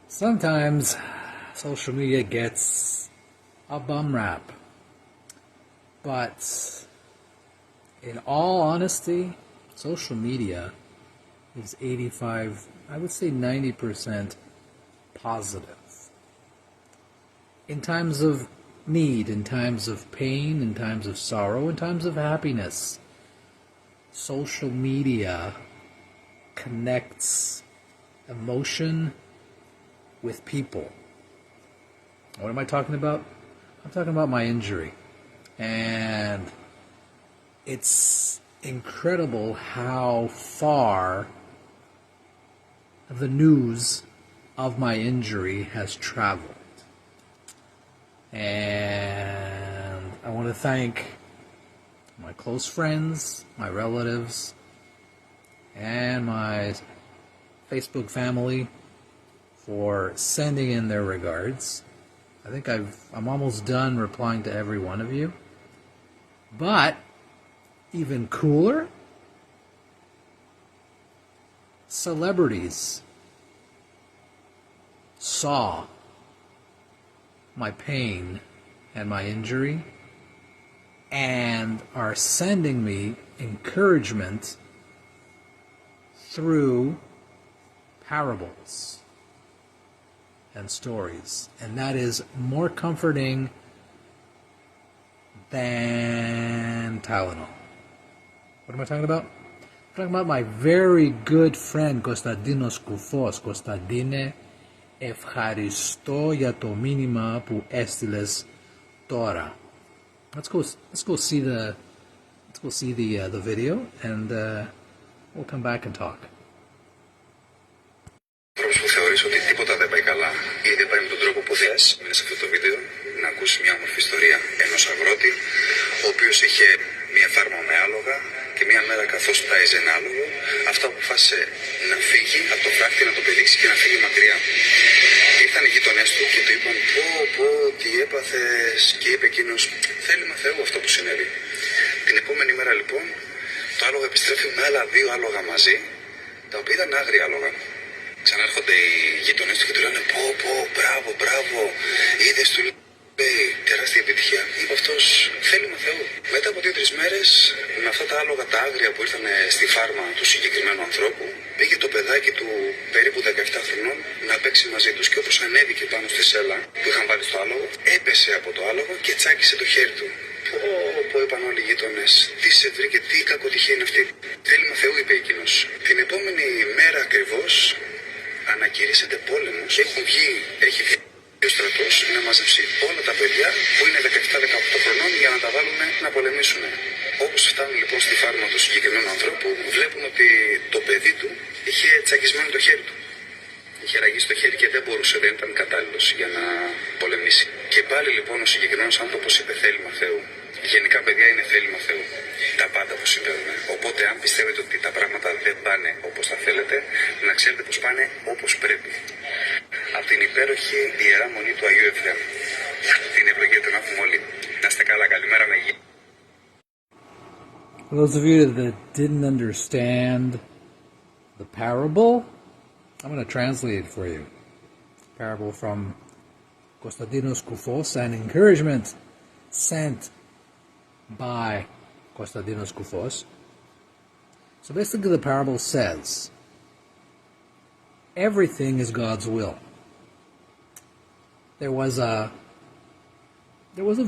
Sometimes social media gets a bum rap, but in all honesty, social media is 85, I would say 90% positive. In times of need, in times of pain, in times of sorrow, in times of happiness, social media connects emotion with people. What am I talking about? I'm talking about my injury. And it's incredible how far the news of my injury has traveled. And I want to thank my close friends, my relatives, and my Facebook family for sending in their regards. I think I'm almost done replying to every one of you. But even cooler, celebrities saw my pain and my injury and are sending me encouragement through parables and stories. And that is more comforting than Tylenol. What am I talking about? I'm talking about my very good friend Κωνσταντίνος Κουφός. Κωνσταντίνε, ευχαριστώ για το μήνυμα που έστειλες τώρα. Let's go see the video and we'll come back and talk. Που θεωρείς ότι τίποτα δεν πάει καλά ή δεν πάει με τον τρόπο που θες, μέσα σε αυτό το βίντεο να ακούσεις μια όμορφη ιστορία ενός αγρότη ο οποίος είχε μια φάρμα με άλογα και μια μέρα καθώς τάιζε ένα άλογο, αυτό αποφάσισε να φύγει από το φράχτη, να το πηδήξει και να φύγει μακριά. Ήρθαν οι γείτονές του και του είπαν πω τι έπαθες, και είπε εκείνος θέλημα Θεού αυτό που συνέβη. Την επόμενη μέρα λοιπόν το άλογο επιστρέφει με άλλα 2 άλογα μαζί, τα οποία ήταν άγρια άλογα. Ξανάρχονται οι γείτονές του και του λένε μπράβο, είδες, του λέει τεράστια επιτυχία. Είπε αυτός θέλημα Θεού. Μετά από 2-3 μέρες με αυτά τα άλογα τα άγρια που ήρθαν στη φάρμα του συγκεκριμένου ανθρώπου, πήγε το παιδάκι του περίπου 17 χρονών να παίξει μαζί τους και όπως ανέβηκε πάνω στη σέλα που είχαν βάλει στο άλογο, έπεσε από το άλογο και τσάκισε το χέρι του. Πω είπαν όλοι οι γείτονες, τι σε βρήκε, τι κακοτυχία είναι αυτή. Θέλημα Θεού, είπε εκείνος. Την επόμενη μέρα ακριβώς ανακηρύσσεται πόλεμος και έχει βγει ο στρατός να μαζέψει όλα τα παιδιά που είναι 17-18 χρονών για να τα βάλουν να πολεμήσουν. Όπως φτάνουν λοιπόν στη φάρμα του συγκεκριμένου ανθρώπου, βλέπουν ότι το παιδί του είχε τσακισμένο το χέρι του. Είχε ραγίσει το χέρι και δεν μπορούσε, δεν ήταν κατάλληλος για να πολεμήσει. Και πάλι λοιπόν ο συγκεκριμένος άνθρωπος είπε θέλημα Θεού. Γενικά παιδιά είναι θέλημα Θεού. Τα πάντα που συμβαίνουν. Οπότε αν πιστεύετε ότι τα πράγματα δεν πάνε όπως τα θέλετε, να ξέρετε πως πάνε όπως πρέπει. Από την υπέροχη Ιερά Μονή του Αγίου Εφραίμ. Την ευλογία του να έχουμε όλοι. Να είστε καλά, καλημέρα με υγεία. For those of you that didn't understand the parable, I'm going to translate it for you. Parable from Konstantinos Koufos, an encouragement sent by Konstantinos Koufos. So basically the parable says, everything is God's will. There was a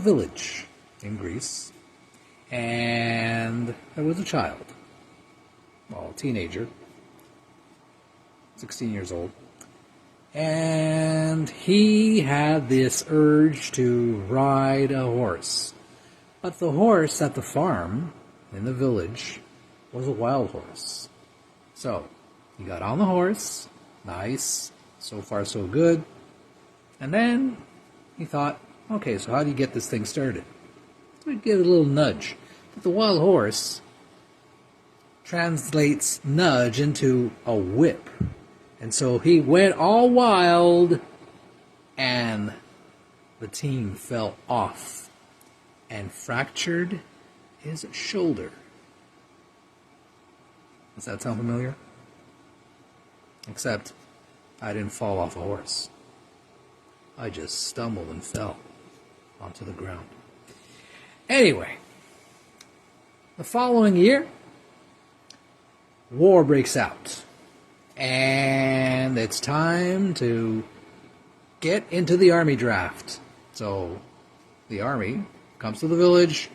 village in Greece, and there was a child, well, a teenager, 16 years old, and he had this urge to ride a horse. But the horse at the farm, in the village, was a wild horse. So, he got on the horse, nice, so far so good, and then he thought, okay, so how do you get this thing started? So he'd give it a little nudge. But the wild horse translates nudge into a whip. And so he went all wild, and the team fell off and fractured his shoulder. Does that sound familiar? Except I didn't fall off a horse. I just stumbled and fell onto the ground. Anyway, the following year, war breaks out. And it's time to get into the army draft. So the army comes to the village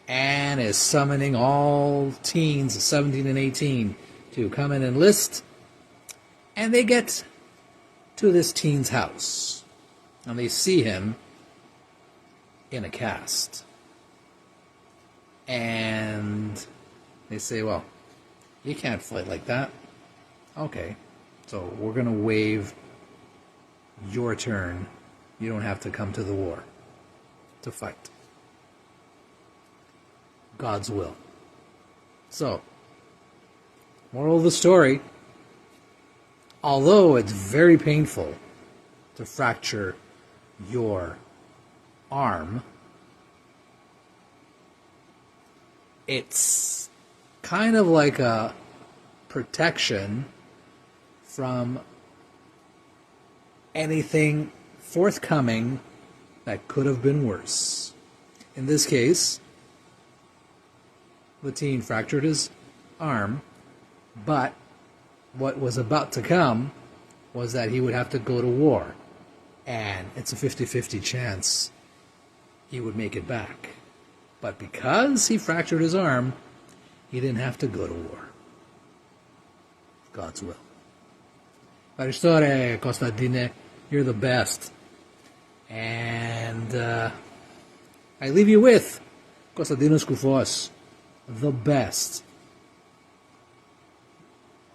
and is summoning all teens, 17 and 18, to come and enlist. And they get to this teen's house. And they see him in a cast. And they say, well, you can't fight like that. Okay, so we're going to waive your turn. You don't have to come to the war to fight. God's will. So, moral of the story, although it's very painful to fracture your arm, it's kind of like a protection from anything forthcoming that could have been worse. In this case, the teen fractured his arm, but what was about to come was that he would have to go to war, and it's a 50-50 chance he would make it back. But because he fractured his arm, he didn't have to go to war. God's will. Ευχαριστώ ρε Κωνσταντίνε, you're the best. And I leave you with Κωνσταντίνος Κουφός, the best.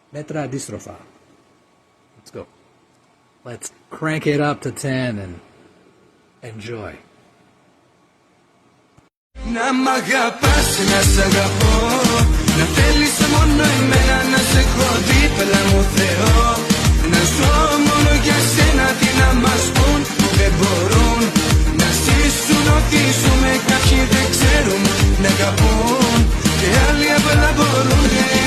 Μέτρα αντίστροφα. Let's go. Let's crank it up to 10 and enjoy. Να μ' αγαπάς, να σ' αγαπώ, να θέλεις μόνο εμένα, να σε έχω δίπλα μου Θεό. Να ζω μόνο για σένα, τι να μας πουν, δεν μπορούν να ζήσουν ό,τι ζούμε. Κάποιοι δεν ξέρουν να αγαπούν και άλλοι απλά μπορούν.